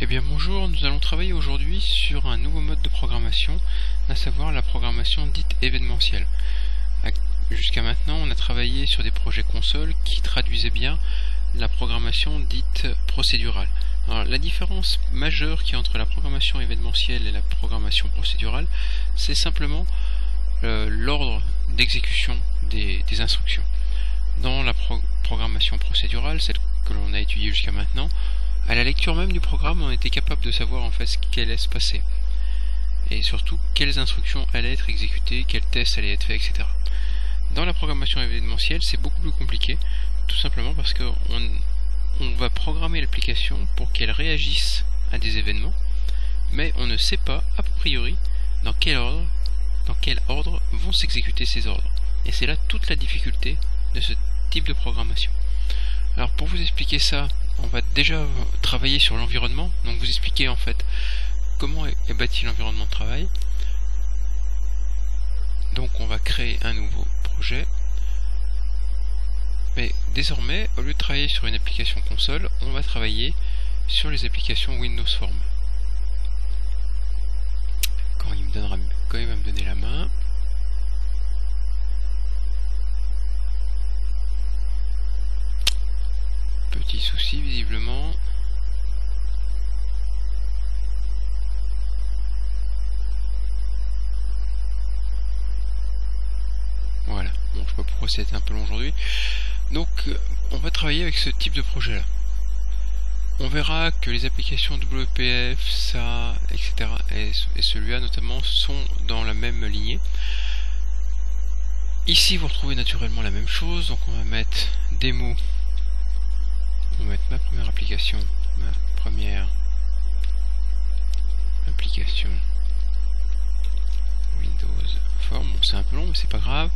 Eh bien bonjour, nous allons travailler aujourd'hui sur un nouveau mode de programmation, à savoir la programmation dite événementielle. Jusqu'à maintenant, on a travaillé sur des projets consoles qui traduisaient bien la programmation dite procédurale. Alors, la différence majeure qu'il y a entre la programmation événementielle et la programmation procédurale, c'est simplement l'ordre d'exécution des instructions. Dans la programmation procédurale, celle que l'on a étudiée jusqu'à maintenant, à la lecture même du programme, on était capable de savoir en fait ce qui allait se passer. Et surtout, quelles instructions allaient être exécutées, quels tests allaient être faits, etc. Dans la programmation événementielle, c'est beaucoup plus compliqué, tout simplement parce qu'on va programmer l'application pour qu'elle réagisse à des événements, mais on ne sait pas, a priori, dans quel ordre vont s'exécuter ces ordres. Et c'est là toute la difficulté de ce type de programmation. Alors pour vous expliquer ça, on va déjà travailler sur l'environnement, donc vous expliquer en fait comment est bâti l'environnement de travail. Donc on va créer un nouveau projet, mais désormais au lieu de travailler sur une application console, on va travailler sur les applications Windows Form. Quand il va me donner la main, petit souci visiblement. Voilà, bon, je sais pas pourquoi c'était un peu long aujourd'hui. Donc on va travailler avec ce type de projet là. On verra que les applications WPF, ça, etc. et celui-là notamment sont dans la même lignée. Ici vous retrouvez naturellement la même chose, donc on va mettre démo. On va mettre ma première application Windows Form. Bon, c'est un peu long mais c'est pas grave.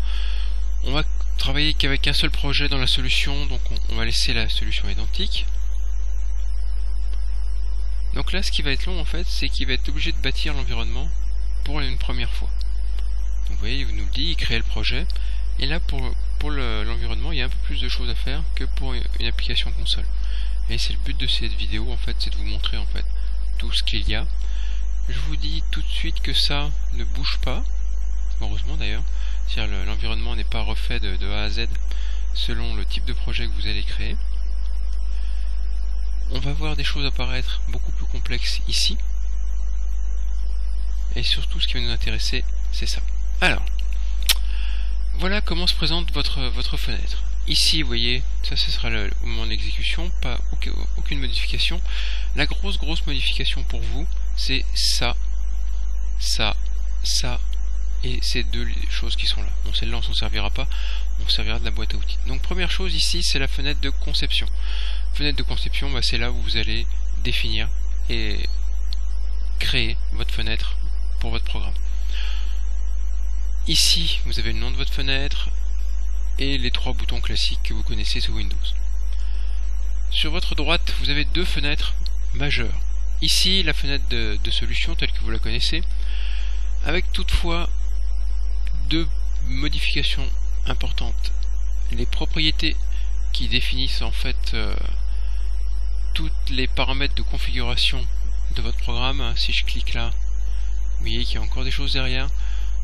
On va travailler qu'avec un seul projet dans la solution, donc on va laisser la solution identique. Donc là ce qui va être long en fait, c'est qu'il va être obligé de bâtir l'environnement pour une première fois. Donc vous voyez, il nous le dit, il crée le projet, et là pour l'environnement il y a un peu plus de choses à faire que pour une application console. Et c'est le but de cette vidéo en fait, c'est de vous montrer en fait tout ce qu'il y a. Je vous dis tout de suite que ça ne bouge pas, heureusement d'ailleurs, c'est-à-dire l'environnement n'est pas refait de A à Z selon le type de projet que vous allez créer. On va voir des choses apparaître beaucoup plus complexes ici, et surtout ce qui va nous intéresser c'est ça. Alors voilà comment se présente votre fenêtre. Ici, vous voyez, ça ce sera au moment de l'exécution, pas aucune modification. La grosse modification pour vous, c'est ça, et ces deux choses qui sont là. Bon, celle-là on s'en servira pas, on servira de la boîte à outils. Donc première chose ici, c'est la fenêtre de conception. Fenêtre de conception, bah, c'est là où vous allez définir et créer votre fenêtre pour votre programme. Ici, vous avez le nom de votre fenêtre et les trois boutons classiques que vous connaissez sous Windows. Sur votre droite, vous avez deux fenêtres majeures. Ici, la fenêtre de solution telle que vous la connaissez, avec toutefois deux modifications importantes. Les propriétés qui définissent en fait tous les paramètres de configuration de votre programme. Si je clique là, vous voyez qu'il y a encore des choses derrière.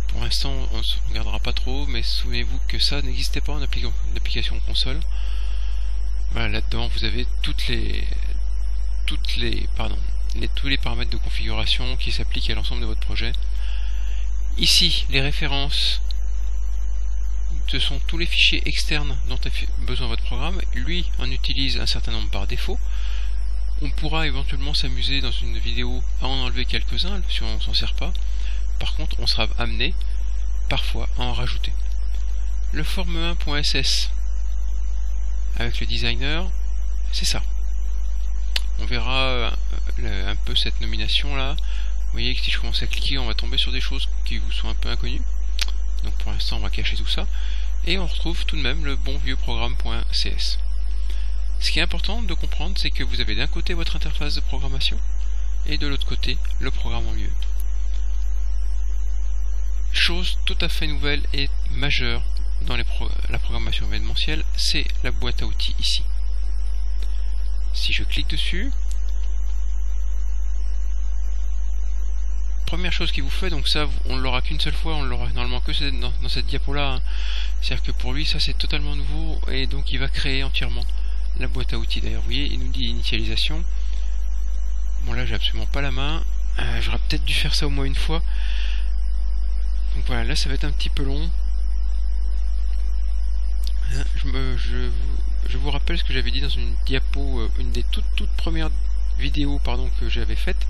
Pour l'instant, on ne regardera pas trop, mais souvenez-vous que ça n'existait pas en application console. Voilà, là-dedans, vous avez tous les paramètres de configuration qui s'appliquent à l'ensemble de votre projet. Ici, les références, ce sont tous les fichiers externes dont a besoin votre programme. Lui en utilise un certain nombre par défaut. On pourra éventuellement s'amuser dans une vidéo à en enlever quelques-uns si on s'en sert pas. Par contre, on sera amené parfois à en rajouter. Le form1.ss avec le designer, c'est ça. On verra un peu cette nomination là. Vous voyez que si je commence à cliquer, on va tomber sur des choses qui vous sont un peu inconnues. Donc pour l'instant, on va cacher tout ça. Et on retrouve tout de même le bon vieux programme.cs. Ce qui est important de comprendre, c'est que vous avez d'un côté votre interface de programmation et de l'autre côté le programme en lui-même. Chose tout à fait nouvelle et majeure dans la programmation événementielle, c'est la boîte à outils ici. Si je clique dessus, première chose qu'il vous fait, donc ça on l'aura qu'une seule fois, on l'aura normalement que dans cette diapo là, hein. C'est-à-dire que pour lui ça c'est totalement nouveau, et donc il va créer entièrement la boîte à outils. D'ailleurs vous voyez, il nous dit initialisation. Bon là j'ai absolument pas la main, j'aurais peut-être dû faire ça au moins une fois. Donc voilà, là ça va être un petit peu long. Je vous rappelle ce que j'avais dit dans une diapo, une des toutes premières vidéos que j'avais faite,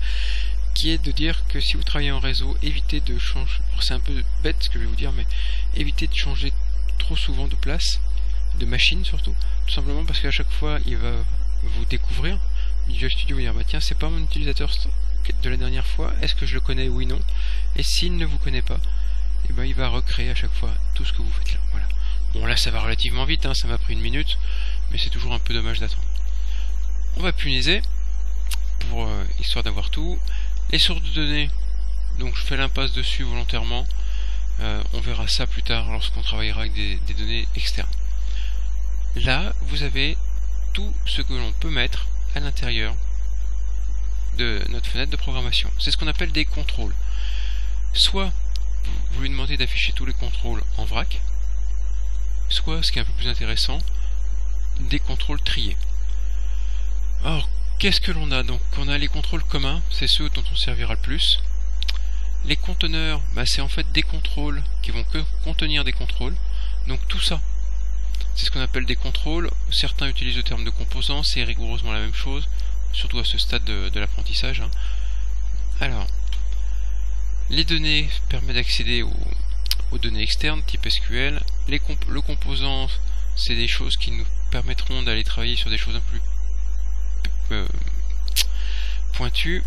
qui est de dire que si vous travaillez en réseau, évitez de changer. C'est un peu bête ce que je vais vous dire, mais évitez de changer trop souvent de place, de machine surtout, tout simplement parce qu'à chaque fois il va vous découvrir. Visual Studio va dire bah tiens, c'est pas mon utilisateur de la dernière fois, est-ce que je le connais, oui, non. Et s'il ne vous connaît pas, et ben il va recréer à chaque fois tout ce que vous faites là. Voilà. Bon là ça va relativement vite, hein, ça m'a pris 1 minute, mais c'est toujours un peu dommage d'attendre. On va punaiser pour histoire d'avoir tout. Les sources de données, donc je fais l'impasse dessus volontairement. On verra ça plus tard lorsqu'on travaillera avec des données externes. Là vous avez tout ce que l'on peut mettre à l'intérieur de notre fenêtre de programmation. C'est ce qu'on appelle des contrôles. Soit vous lui demandez d'afficher tous les contrôles en vrac, soit, ce qui est un peu plus intéressant, des contrôles triés. Alors, qu'est-ce que l'on a? Donc, on a les contrôles communs, c'est ceux dont on servira le plus. Les conteneurs, c'est en fait des contrôles qui vont que contenir des contrôles. Donc tout ça, c'est ce qu'on appelle des contrôles. Certains utilisent le terme de composants, c'est rigoureusement la même chose, surtout à ce stade de l'apprentissage, hein. Alors, les données permettent d'accéder aux données externes type SQL. Le composant, c'est des choses qui nous permettront d'aller travailler sur des choses un peu plus pointues.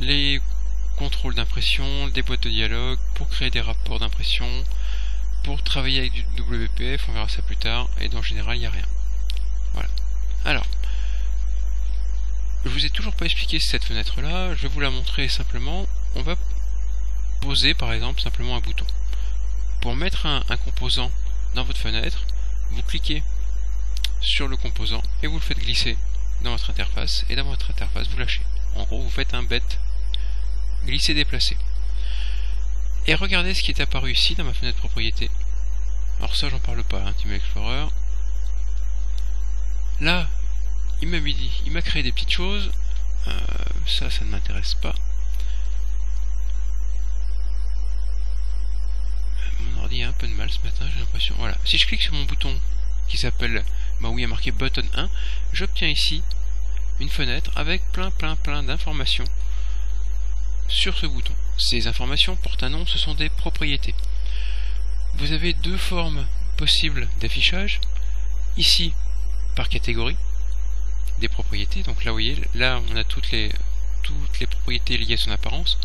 Les contrôles d'impression, des boîtes de dialogue pour créer des rapports d'impression, pour travailler avec du WPF, on verra ça plus tard, et en général il n'y a rien. Voilà. Alors, je vous ai toujours pas expliqué cette fenêtre là, je vais vous la montrer simplement. On va poser par exemple simplement un bouton. Pour mettre un composant dans votre fenêtre, vous cliquez sur le composant et vous le faites glisser dans votre interface, et dans votre interface vous lâchez. En gros vous faites un bête glisser déplacer. Et regardez ce qui est apparu ici dans ma fenêtre propriété. Alors ça j'en parle pas, hein, Team Explorer. Là il m'a créé des petites choses, ça ne m'intéresse pas. Mon ordi a un peu de mal ce matin, j'ai l'impression. Voilà, si je clique sur mon bouton qui s'appelle, où il y a marqué button 1, j'obtiens ici une fenêtre avec plein d'informations sur ce bouton. Ces informations portent un nom, ce sont des propriétés. Vous avez deux formes possibles d'affichage. Ici, par catégorie des propriétés. Donc là, vous voyez, là on a toutes les propriétés liées à son apparence.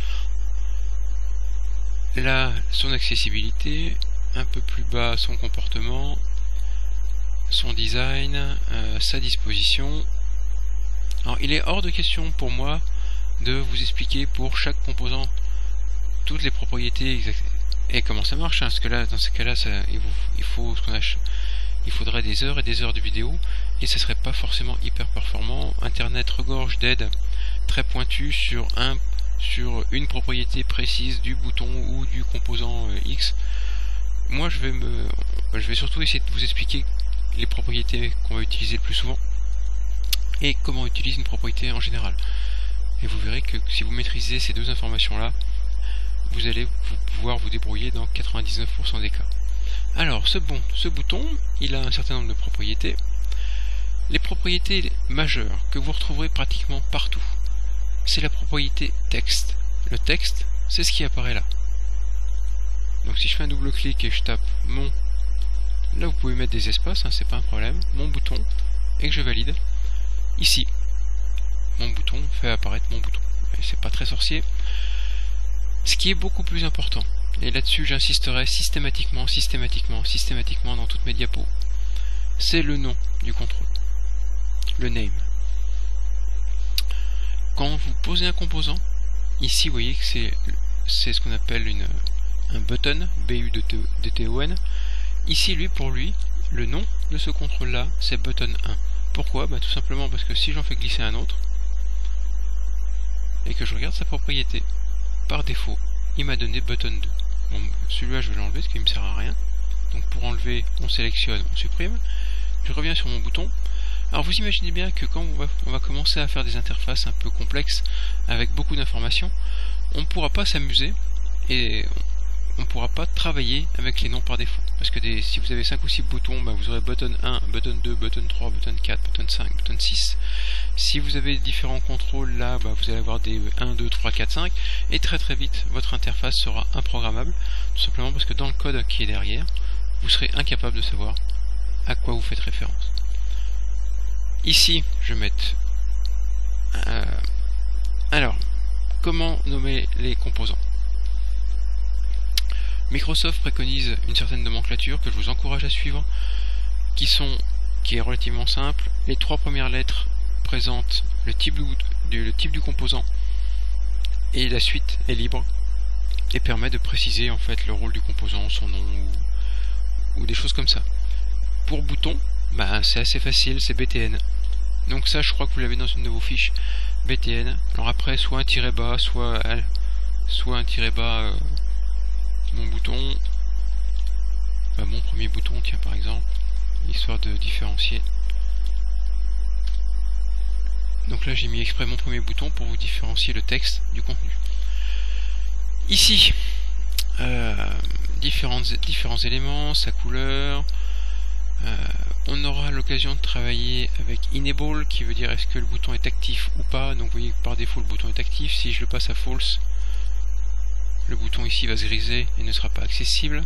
Là, son accessibilité, un peu plus bas, son comportement, son design, sa disposition. Alors, il est hors de question pour moi de vous expliquer pour chaque composant toutes les propriétés et comment ça marche, hein, parce que là, dans ces cas-là, il faudrait des heures et des heures de vidéo, et ça serait pas forcément hyper performant. Internet regorge d'aides très pointues sur une propriété précise du bouton ou du composant X. Moi je vais surtout essayer de vous expliquer les propriétés qu'on va utiliser le plus souvent et comment on utilise une propriété en général. Et vous verrez que si vous maîtrisez ces deux informations là, vous allez pouvoir vous débrouiller dans 99% des cas. Alors ce bouton, il a un certain nombre de propriétés. Les propriétés majeures que vous retrouverez pratiquement partout, c'est la propriété texte. Le texte, c'est ce qui apparaît là. Donc si je fais un double clic et je tape mon, là vous pouvez mettre des espaces, hein, c'est pas un problème, mon bouton, et que je valide, ici, mon bouton fait apparaître mon bouton. Et c'est pas très sorcier. Ce qui est beaucoup plus important, et là-dessus j'insisterai systématiquement dans toutes mes diapos, c'est le nom du contrôle, le name. Quand vous posez un composant, ici vous voyez que c'est ce qu'on appelle un button, B-U-T-O-N. Ici pour lui, le nom de ce contrôle là, c'est button 1. Pourquoi? Tout simplement parce que si j'en fais glisser un autre, et que je regarde sa propriété, par défaut, il m'a donné button 2. Bon, celui-là je vais l'enlever parce qu'il ne me sert à rien. Donc pour enlever, on sélectionne, on supprime. Je reviens sur mon bouton. Alors vous imaginez bien que quand on va commencer à faire des interfaces un peu complexes avec beaucoup d'informations, on ne pourra pas s'amuser et on ne pourra pas travailler avec les noms par défaut. Parce que si vous avez 5 ou 6 boutons, vous aurez button 1, button 2, button 3, button 4, button 5, button 6. Si vous avez différents contrôles là, vous allez avoir des 1, 2, 3, 4, 5. Et très vite, votre interface sera improgrammable. Tout simplement parce que dans le code qui est derrière, vous serez incapable de savoir à quoi vous faites référence. Ici, je vais mettre... alors, comment nommer les composants? Microsoft préconise une certaine nomenclature que je vous encourage à suivre, qui est relativement simple. Les 3 premières lettres présentent le type du composant et la suite est libre et permet de préciser en fait le rôle du composant, son nom ou des choses comme ça. Pour bouton, c'est assez facile, c'est BTN. Donc ça, je crois que vous l'avez dans une de vos fiches, BTN. Alors après, soit un tiret bas, soit un tiret bas, mon bouton, mon premier bouton, tiens par exemple, histoire de différencier. Donc là, j'ai mis exprès mon premier bouton pour vous différencier le texte du contenu. Ici, différents éléments, sa couleur. On aura l'occasion de travailler avec enable, qui veut dire est-ce que le bouton est actif ou pas. Donc vous voyez que par défaut le bouton est actif. Si je le passe à false, le bouton ici va se griser et ne sera pas accessible.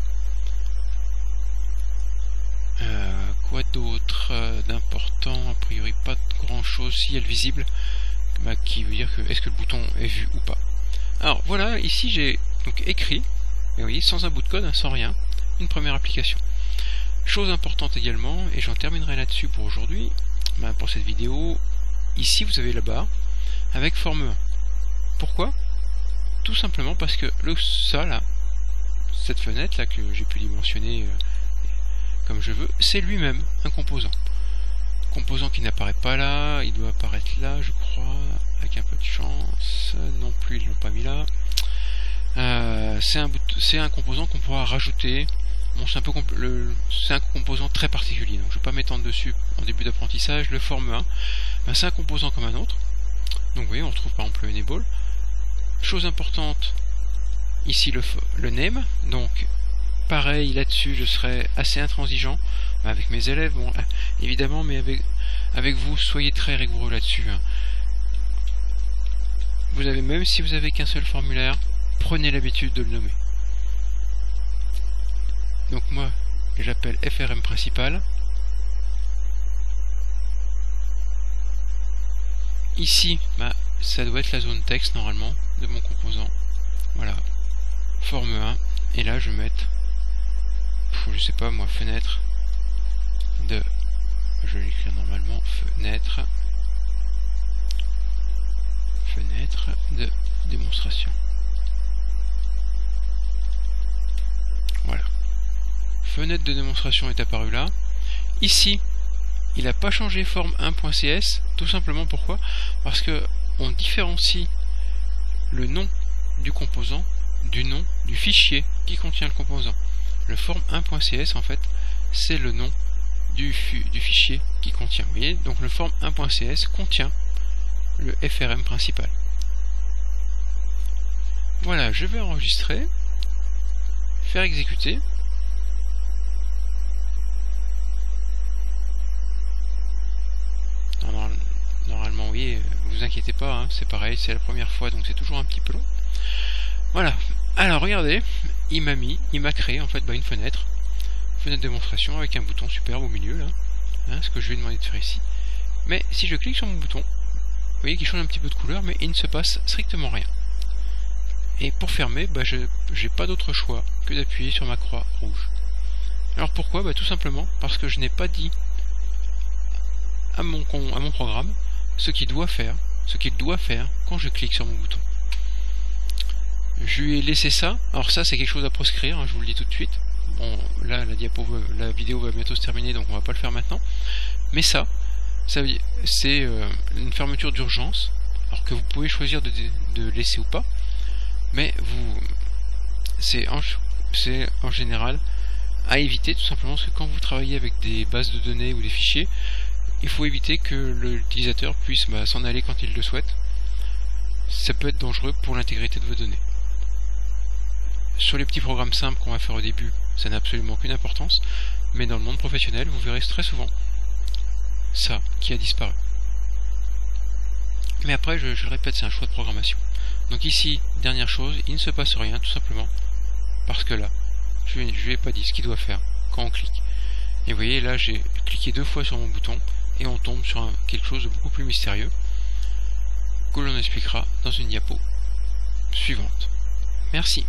Quoi d'autre d'important? A priori pas grand chose. Si il y a le visible, qui veut dire que est-ce que le bouton est vu ou pas. Alors voilà, ici j'ai donc écrit, et vous voyez, sans un bout de code, sans rien, une première application. Chose importante également, et j'en terminerai là-dessus pour aujourd'hui, pour cette vidéo, ici vous avez la barre avec forme 1. Pourquoi? Tout simplement parce que cette fenêtre là que j'ai pu dimensionner comme je veux, c'est lui-même un composant. Composant qui n'apparaît pas là, il doit apparaître là, je crois, avec un peu de chance. Non plus, ils l'ont pas mis là. C'est un composant qu'on pourra rajouter. Bon, c'est un composant très particulier, donc je ne vais pas m'étendre dessus en début d'apprentissage. Le forme 1, c'est un composant comme un autre. Donc vous voyez, on retrouve par exemple le enable. Chose importante, ici le name. Donc pareil, là-dessus je serai assez intransigeant avec mes élèves, bon, évidemment, mais avec vous, soyez très rigoureux là-dessus. Vous avez, même si vous avez qu'un seul formulaire, prenez l'habitude de le nommer. Donc moi, j'appelle FRM principal. Ici, ça doit être la zone texte normalement de mon composant. Voilà, forme 1. Et là, je vais mettre, je sais pas moi, fenêtre de, je vais l'écrire normalement, fenêtre de démonstration. Voilà. Fenêtre de démonstration est apparue là. Ici, il n'a pas changé forme 1.cs, tout simplement pourquoi? Parce que on différencie le nom du composant du nom du fichier qui contient le composant. Le forme 1.cs en fait, c'est le nom du fichier qui contient. Vous voyez, donc le forme 1.cs contient le FRM principal. Voilà, je vais enregistrer, faire exécuter. Normalement, oui, vous inquiétez pas, hein, c'est pareil, c'est la première fois, donc c'est toujours un petit peu long. Voilà, alors regardez, il m'a créé en fait une fenêtre de démonstration avec un bouton superbe au milieu là, hein, ce que je lui ai demandé de faire ici. Mais si je clique sur mon bouton, vous voyez qu'il change un petit peu de couleur, mais il ne se passe strictement rien. Et pour fermer, j'ai pas d'autre choix que d'appuyer sur ma croix rouge. Alors pourquoi? Tout simplement parce que je n'ai pas dit à mon programme ce qu'il doit faire quand je clique sur mon bouton. Je lui ai laissé ça. Alors ça, c'est quelque chose à proscrire, hein, je vous le dis tout de suite. Bon, là, la vidéo va bientôt se terminer, donc on va pas le faire maintenant. Mais ça c'est une fermeture d'urgence, alors que vous pouvez choisir de laisser ou pas. mais c'est en général à éviter, tout simplement parce que quand vous travaillez avec des bases de données ou des fichiers, il faut éviter que l'utilisateur puisse s'en aller quand il le souhaite. Ça peut être dangereux pour l'intégrité de vos données. Sur les petits programmes simples qu'on va faire au début, ça n'a absolument aucune importance, mais dans le monde professionnel, vous verrez très souvent ça qui a disparu. Mais après, je le répète, c'est un choix de programmation. Donc ici, dernière chose, il ne se passe rien, tout simplement, parce que là, je ne lui ai pas dit ce qu'il doit faire quand on clique. Et vous voyez, là, j'ai cliqué 2 fois sur mon bouton, et on tombe sur quelque chose de beaucoup plus mystérieux, que l'on expliquera dans une diapo suivante. Merci.